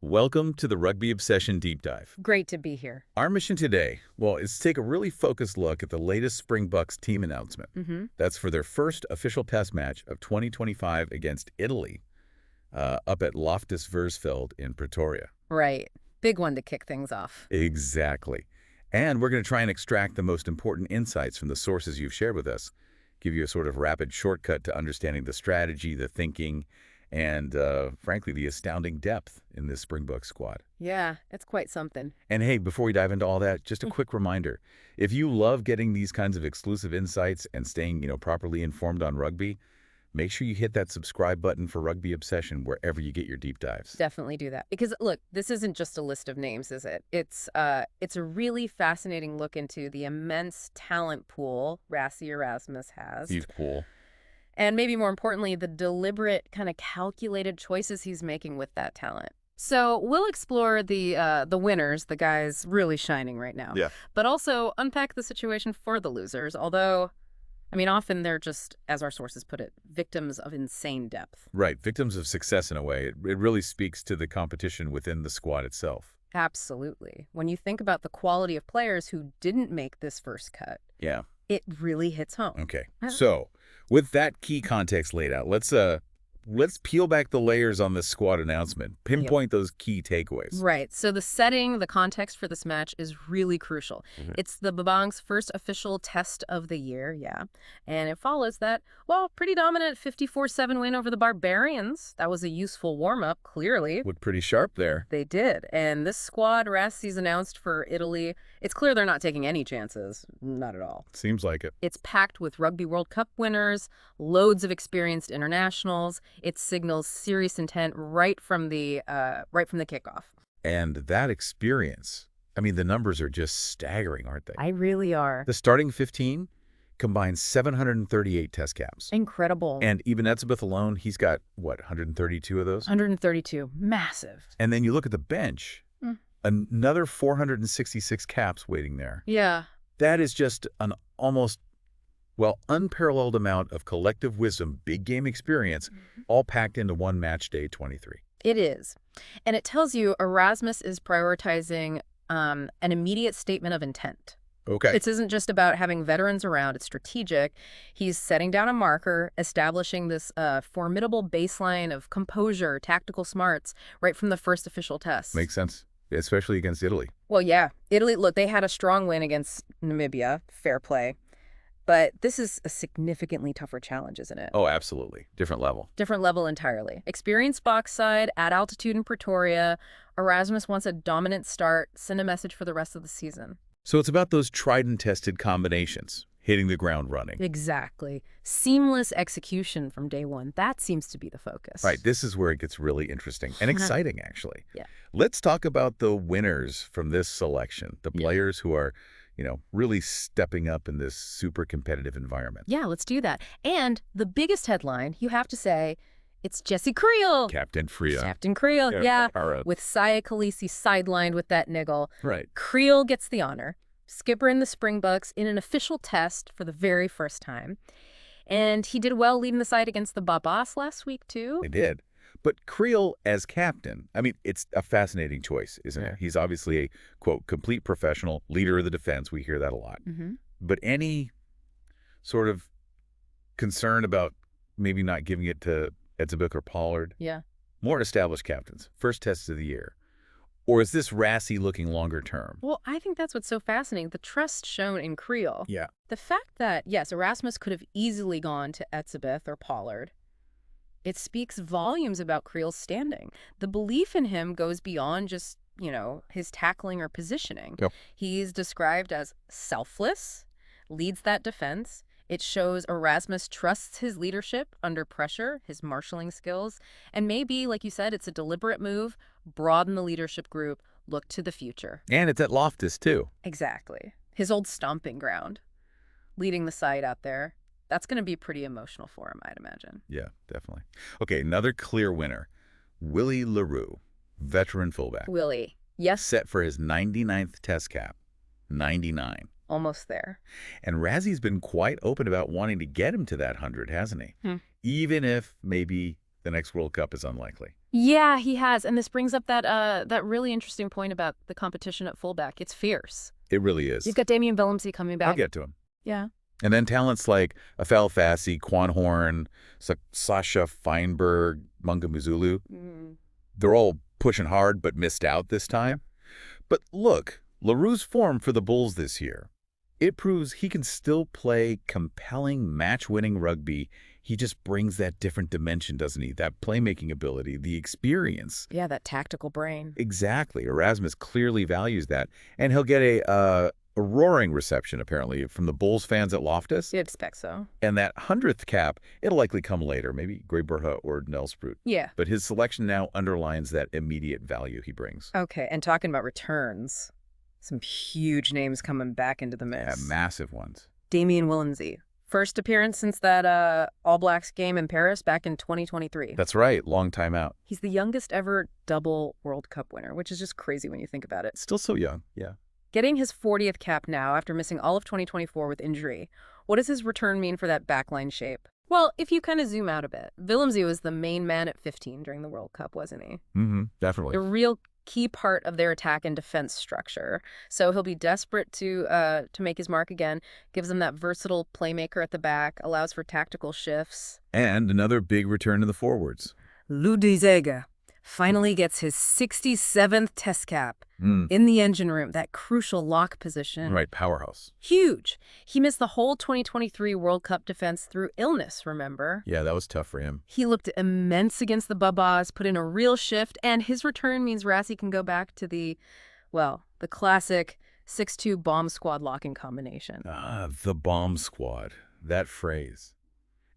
Welcome to the Rugby Obsession Deep Dive. Great to be here. Our mission today, well, is to take a really focused look at the latest Springboks team announcement. That's for their first official test match of 2025 against Italy, up at Loftus Versfeld in Pretoria. Right. Big one to kick things off. Exactly. And we're going to try and extract the most important insights from the sources you've shared with us, give you a sort of rapid shortcut to understanding the strategy, the thinking, and frankly, the astounding depth in this Springbok squad. Yeah, it's quite something. And hey, before we dive into all that, just a quick reminder. If you love getting these kinds of exclusive insights and staying, properly informed on rugby, make sure you hit that subscribe button for Rugby Obsession wherever you get your deep dives. Definitely do that. Because look, this isn't just a list of names, is it? It's a really fascinating look into the immense talent pool Rassie Erasmus has. He's cool. And maybe more importantly, the deliberate, kind of calculated choices he's making with that talent. So we'll explore the winners, the guys really shining right now. Yeah. But also unpack the situation for the losers, although, often they're just, as our sources put it, victims of insane depth. Right, victims of success in a way. It really speaks to the competition within the squad itself. Absolutely. When you think about the quality of players who didn't make this first cut, Yeah. it really hits home. Okay. So, with that key context laid out, let's peel back the layers on this squad announcement. Pinpoint those key takeaways. Right. So the setting, the context for this match is really crucial. It's the Babang's first official test of the year, yeah. And it follows that, pretty dominant 54-7 win over the Barbarians. That was a useful warm-up, clearly. Looked pretty sharp there. They did. And this squad Rassie's announced for Italy, it's clear they're not taking any chances. Not at all. Seems like it. It's packed with Rugby World Cup winners, loads of experienced internationals. It signals serious intent right from the kickoff. And that experience, the numbers are just staggering, aren't they? I really are. The starting 15 combines 738 test caps. Incredible. And even Etzebeth alone, he's got, 132 of those? 132. Massive. And then you look at the bench, another 466 caps waiting there. Yeah. That is just an almost, unparalleled amount of collective wisdom, big game experience, all packed into one match day 23. It is. And it tells you Erasmus is prioritizing an immediate statement of intent. Okay. This isn't just about having veterans around. It's strategic. He's setting down a marker, establishing this formidable baseline of composure, tactical smarts, right from the first official test. Makes sense, especially against Italy. Well, yeah. Italy, look, they had a strong win against Namibia. Fair play. But this is a significantly tougher challenge, isn't it? Oh, absolutely. Different level. Different level entirely. Experienced box side, at altitude in Pretoria. Erasmus wants a dominant start, send a message for the rest of the season. So it's about those tried and tested combinations, hitting the ground running. Exactly. Seamless execution from day one. That seems to be the focus. Right. This is where it gets really interesting and exciting, actually. Yeah. Let's talk about the winners from this selection, the players who are really stepping up in this super competitive environment. Yeah, let's do that. And the biggest headline, you have to say, it's Jesse Kriel. Captain Freya. Captain Kriel, yeah. Right. With Saya Khaleesi sidelined with that niggle. Right. Kriel gets the honor. Skipper in the Springboks in an official test for the very first time. And he did well leading the side against the Babas last week, too. They did. But Kriel as captain, it's a fascinating choice, isn't it? He's obviously a, quote, complete professional, leader of the defense. We hear that a lot. But any sort of concern about maybe not giving it to Etzebeth or Pollard? Yeah. More established captains, first test of the year. Or is this Rassie looking longer term? Well, I think that's what's so fascinating, the trust shown in Kriel. Yeah. The fact that, yes, Erasmus could have easily gone to Etzebeth or Pollard, it speaks volumes about Kriel's standing. The belief in him goes beyond just, his tackling or positioning. Yep. He's described as selfless, leads that defense. It shows Erasmus trusts his leadership under pressure, his marshalling skills, and maybe, like you said, it's a deliberate move, broaden the leadership group, look to the future. And it's at Loftus, too. Exactly. His old stomping ground, leading the side out there. That's going to be pretty emotional for him, I'd imagine. Yeah, definitely. Okay, another clear winner. Willie Leroux, veteran fullback. Willie, yes. Set for his 99th test cap. 99. Almost there. And Rassie's been quite open about wanting to get him to that 100, hasn't he? Even if maybe the next World Cup is unlikely. Yeah, he has. And this brings up that really interesting point about the competition at fullback. It's fierce. It really is. You've got Damian Willemse coming back. I'll get to him. Yeah. And then talents like Afel Fassi, Quan Horn, Sasha Feinberg, Munga Muzulu, they're all pushing hard but missed out this time. But look, Leroux's form for the Bulls this year, it proves he can still play compelling match-winning rugby. He just brings that different dimension, doesn't he? That playmaking ability, the experience. Yeah, that tactical brain. Exactly. Erasmus clearly values that. And he'll get a roaring reception, apparently, from the Bulls fans at Loftus. You'd expect so. And that 100th cap, it'll likely come later, maybe Grey Berha or Nelsprout. Yeah. But his selection now underlines that immediate value he brings. Okay, and talking about returns, some huge names coming back into the mix. Yeah, massive ones. Damian Willemse. First appearance since that All Blacks game in Paris back in 2023. That's right. Long time out. He's the youngest ever double World Cup winner, which is just crazy when you think about it. Still so young, yeah. Getting his 40th cap now after missing all of 2024 with injury. What does his return mean for that backline shape? Well, if you kind of zoom out a bit, Willemse was the main man at 15 during the World Cup, wasn't he? Definitely. A real key part of their attack and defense structure. So he'll be desperate to make his mark again, gives them that versatile playmaker at the back, allows for tactical shifts. And another big return to the forwards. Lood Jager finally gets his 67th test cap in the engine room, that crucial lock position. Right, powerhouse. Huge. He missed the whole 2023 World Cup defense through illness, remember? Yeah, that was tough for him. He looked immense against the Babas, put in a real shift, and his return means Rassie can go back to the classic 6-2 bomb squad locking combination. Ah, the bomb squad. That phrase.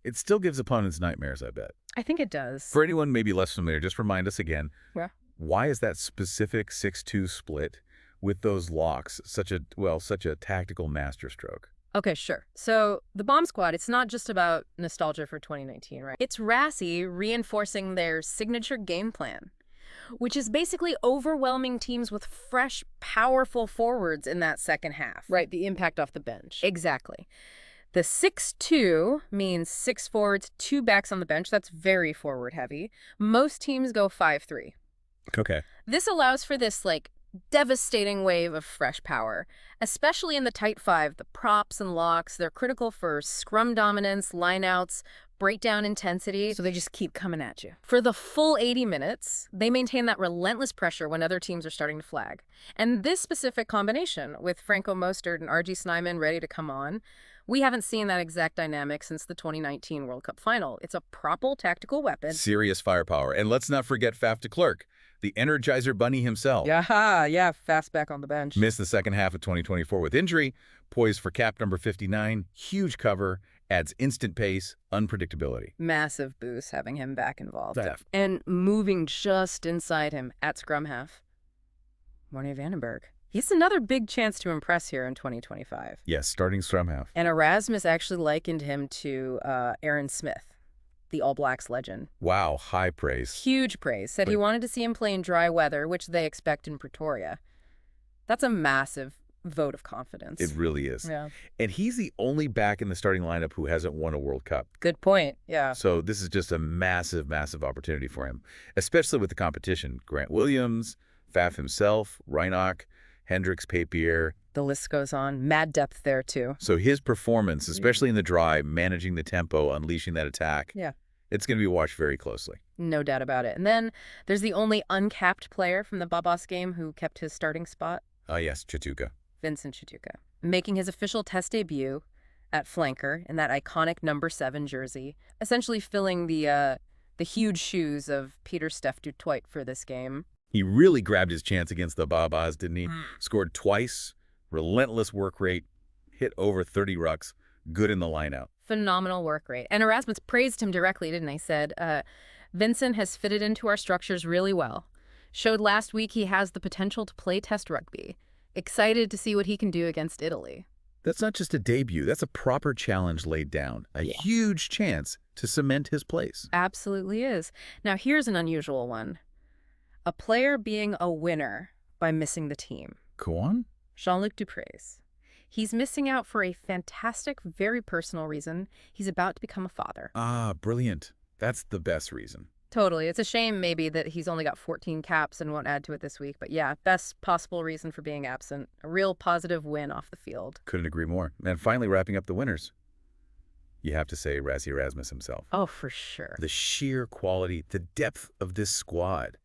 It still gives opponents nightmares, I bet. I think it does. For anyone maybe less familiar, just remind us again. Yeah. Why is that specific 6-2 split with those locks such a tactical masterstroke? Okay, sure. So the bomb squad, it's not just about nostalgia for 2019, right? It's Rassie reinforcing their signature game plan, which is basically overwhelming teams with fresh, powerful forwards in that second half. Right, the impact off the bench. Exactly. The 6-2 means 6 forwards, 2 backs on the bench. That's very forward heavy. Most teams go 5-3. Okay. This allows for this, devastating wave of fresh power, especially in the tight 5. The props and locks, they're critical for scrum dominance, lineouts, breakdown intensity. So they just keep coming at you. For the full 80 minutes, they maintain that relentless pressure when other teams are starting to flag. And this specific combination, with Franco Mostert and RG Snyman ready to come on, we haven't seen that exact dynamic since the 2019 World Cup final. It's a proper tactical weapon. Serious firepower. And let's not forget Faf de Klerk, the Energizer Bunny himself. Yeah, fast back on the bench. Missed the second half of 2024 with injury, poised for cap number 59, huge cover, adds instant pace, unpredictability. Massive boost having him back involved. Def. And moving just inside him at scrum half, Morne Vandenberg. He's another big chance to impress here in 2025. Yes, starting scrum half. And Erasmus actually likened him to Aaron Smith, the All Blacks legend. Wow, high praise. Huge praise. Said he wanted to see him play in dry weather, which they expect in Pretoria. That's a massive vote of confidence. It really is. Yeah. And he's the only back in the starting lineup who hasn't won a World Cup. Good point, yeah. So this is just a massive, massive opportunity for him, especially with the competition. Grant Williams, Faf himself, Reinach, Hendricks, Papier. The list goes on. Mad depth there, too. So his performance, especially in the dry, managing the tempo, unleashing that attack, it's going to be watched very closely. No doubt about it. And then there's the only uncapped player from the Babas game who kept his starting spot. Yes, Tshituka. Vincent Tshituka. Making his official test debut at flanker in that iconic number 7 jersey, essentially filling the huge shoes of Peter Steph du Toit for this game. He really grabbed his chance against the Babas, didn't he? Scored twice, relentless work rate, hit over 30 rucks, good in the lineout. Phenomenal work rate. And Erasmus praised him directly, didn't he? Said, Vincent has fitted into our structures really well. Showed last week he has the potential to play test rugby. Excited to see what he can do against Italy. That's not just a debut. That's a proper challenge laid down. A huge chance to cement his place. Absolutely is. Now, here's an unusual one. A player being a winner by missing the team. Go on. Jean-Luc Dupreez. He's missing out for a fantastic, very personal reason. He's about to become a father. Ah, brilliant. That's the best reason. Totally. It's a shame maybe that he's only got 14 caps and won't add to it this week. But yeah, best possible reason for being absent. A real positive win off the field. Couldn't agree more. And finally, wrapping up the winners, you have to say Rassie Erasmus himself. Oh, for sure. The sheer quality, the depth of this squad.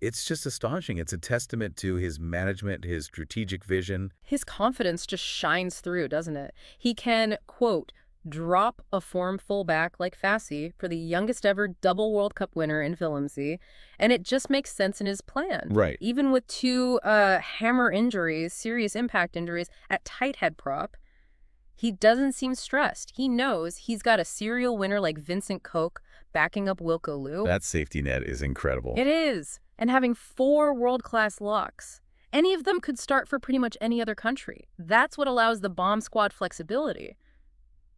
It's just astonishing. It's a testament to his management, his strategic vision. His confidence just shines through, doesn't it? He can, quote, drop a form fullback like Fassi for the youngest ever double World Cup winner in Willemse, and it just makes sense in his plan. Right. Even with two hammer injuries, serious impact injuries, at tight head prop, he doesn't seem stressed. He knows he's got a serial winner like Vincent Tshituka backing up Wilco Louw. That safety net is incredible. It is. And having 4 world-class locks. Any of them could start for pretty much any other country. That's what allows the bomb squad flexibility.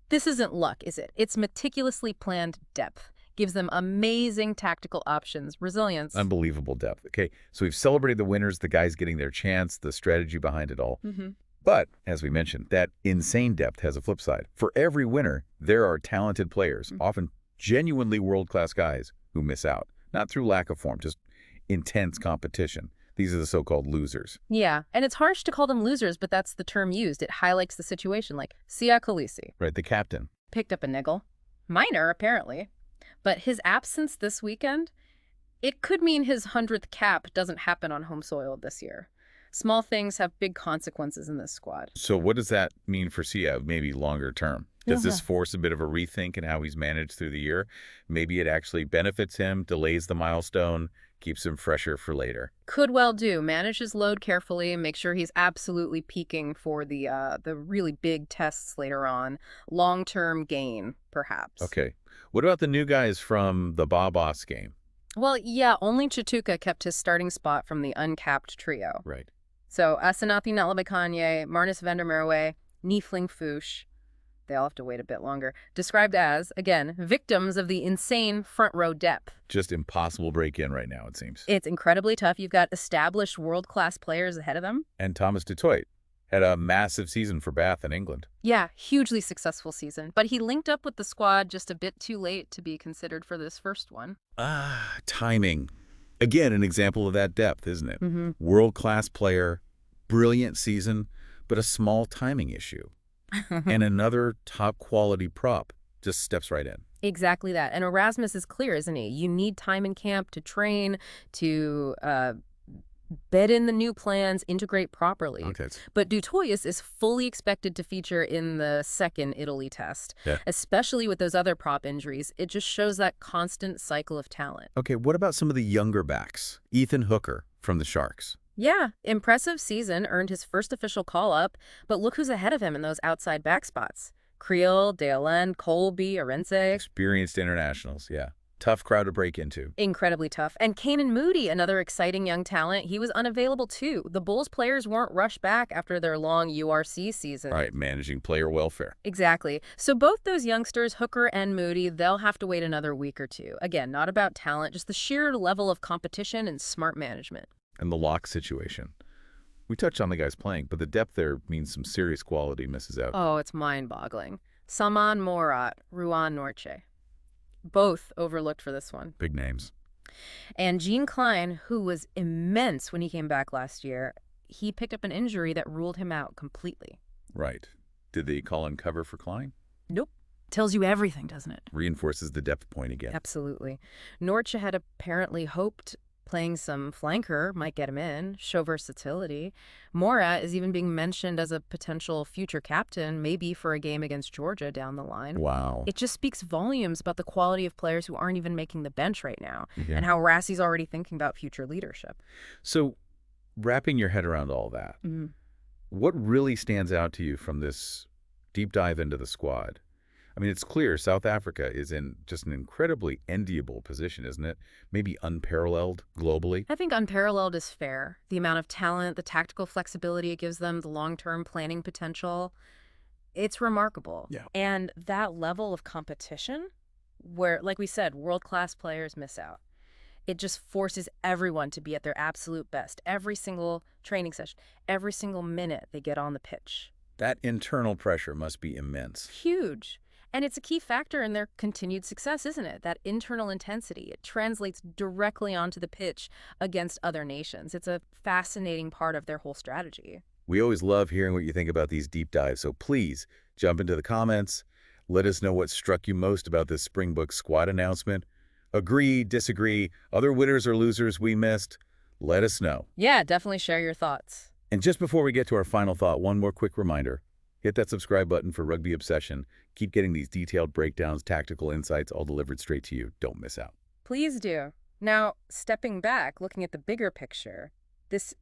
This isn't luck, is it? It's meticulously planned depth. Gives them amazing tactical options, resilience. Unbelievable depth. Okay, so we've celebrated the winners, the guys getting their chance, the strategy behind it all. But, as we mentioned, that insane depth has a flip side. For every winner, there are talented players, often genuinely world-class guys, who miss out. Not through lack of form, just intense competition. These are the so-called losers. Yeah, and it's harsh to call them losers, but that's the term used. It highlights the situation, like Sia Khaleesi. Right, the captain. Picked up a niggle. Minor, apparently. But his absence this weekend, it could mean his 100th cap doesn't happen on home soil this year. Small things have big consequences in this squad. So what does that mean for Sia, maybe longer term? Does this force a bit of a rethink in how he's managed through the year? Maybe it actually benefits him, delays the milestone, keeps him fresher for later. Could well do. Manage his load carefully and make sure he's absolutely peaking for the really big tests later on. Long-term gain, perhaps. Okay. What about the new guys from the Barbarians game? Well, yeah, only Tshituka kept his starting spot from the uncapped trio. Right. So Asanathi Nalabakanye, Marnus van der Merwe, Niefling Fouche, they all have to wait a bit longer, described as, again, victims of the insane front row depth. Just impossible break in right now, it seems. It's incredibly tough. You've got established world-class players ahead of them. And Thomas du Toit had a massive season for Bath in England. Yeah, hugely successful season. But he linked up with the squad just a bit too late to be considered for this first one. Timing. Again, an example of that depth, isn't it? World-class player, brilliant season, but a small timing issue. And another top-quality prop just steps right in. Exactly that. And Erasmus is clear, isn't he? You need time in camp to train, to bed in the new plans, integrate properly. Okay. But du Toit is fully expected to feature in the second Italy test, especially with those other prop injuries. It just shows that constant cycle of talent. Okay, what about some of the younger backs? Ethan Hooker from the Sharks. Yeah, impressive season, earned his first official call-up, but look who's ahead of him in those outside back spots. Kriel, Dalen, Colby, Arendse. Experienced internationals, yeah. Tough crowd to break into. Incredibly tough. And Kanan Moody, another exciting young talent, he was unavailable too. The Bulls players weren't rushed back after their long URC season. Right, managing player welfare. Exactly. So both those youngsters, Hooker and Moody, they'll have to wait another week or two. Again, not about talent, just the sheer level of competition and smart management. And the lock situation. We touched on the guys playing, but the depth there means some serious quality misses out. Oh, it's mind-boggling. Saman Morat, Ruan Norche. Both overlooked for this one. Big names. And Gene Klein, who was immense when he came back last year, he picked up an injury that ruled him out completely. Right. Did they call in cover for Klein? Nope. Tells you everything, doesn't it? Reinforces the depth point again. Absolutely. Norche had apparently hoped playing some flanker might get him in, show versatility. Morat is even being mentioned as a potential future captain, maybe for a game against Georgia down the line. Wow. It just speaks volumes about the quality of players who aren't even making the bench right now, and how Rassie's already thinking about future leadership. So, wrapping your head around all that, what really stands out to you from this deep dive into the squad? I mean, it's clear South Africa is in just an incredibly enviable position, isn't it? Maybe unparalleled globally. I think unparalleled is fair. The amount of talent, the tactical flexibility it gives them, the long-term planning potential, it's remarkable. Yeah. And that level of competition where, like we said, world-class players miss out. It just forces everyone to be at their absolute best. Every single training session, every single minute they get on the pitch. That internal pressure must be immense. Huge. And it's a key factor in their continued success, isn't it? That internal intensity. It translates directly onto the pitch against other nations. It's a fascinating part of their whole strategy. We always love hearing what you think about these deep dives, so please jump into the comments. Let us know what struck you most about this Springbok squad announcement. Agree, disagree, other winners or losers we missed? Let us know. Yeah, definitely share your thoughts. And just before we get to our final thought, one more quick reminder. Hit that subscribe button for Rugby Obsession. Keep getting these detailed breakdowns, tactical insights, all delivered straight to you. Don't miss out. Please do. Now, stepping back, looking at the bigger picture, this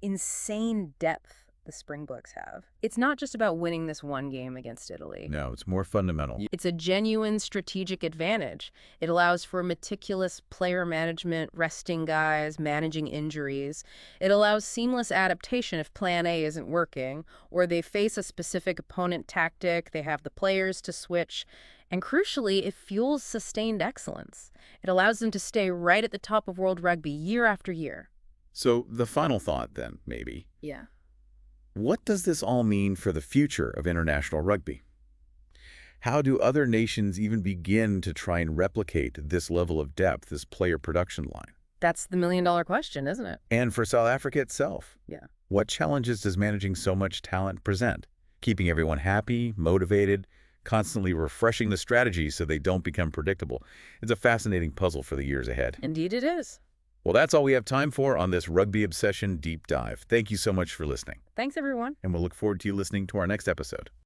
insane depth the Springboks have. It's not just about winning this one game against Italy. No, it's more fundamental. It's a genuine strategic advantage. It allows for meticulous player management, resting guys, managing injuries. It allows seamless adaptation if plan A isn't working, or they face a specific opponent tactic, they have the players to switch. And crucially, it fuels sustained excellence. It allows them to stay right at the top of world rugby year after year. So the final thought then, maybe. Yeah. What does this all mean for the future of international rugby? How do other nations even begin to try and replicate this level of depth, this player production line? That's the million-dollar question, isn't it? And for South Africa itself, Yeah. what challenges does managing so much talent present? Keeping everyone happy, motivated, constantly refreshing the strategy so they don't become predictable. It's a fascinating puzzle for the years ahead. Indeed it is. Well, that's all we have time for on this Rugby Obsession Deep Dive. Thank you so much for listening. Thanks, everyone. And we'll look forward to you listening to our next episode.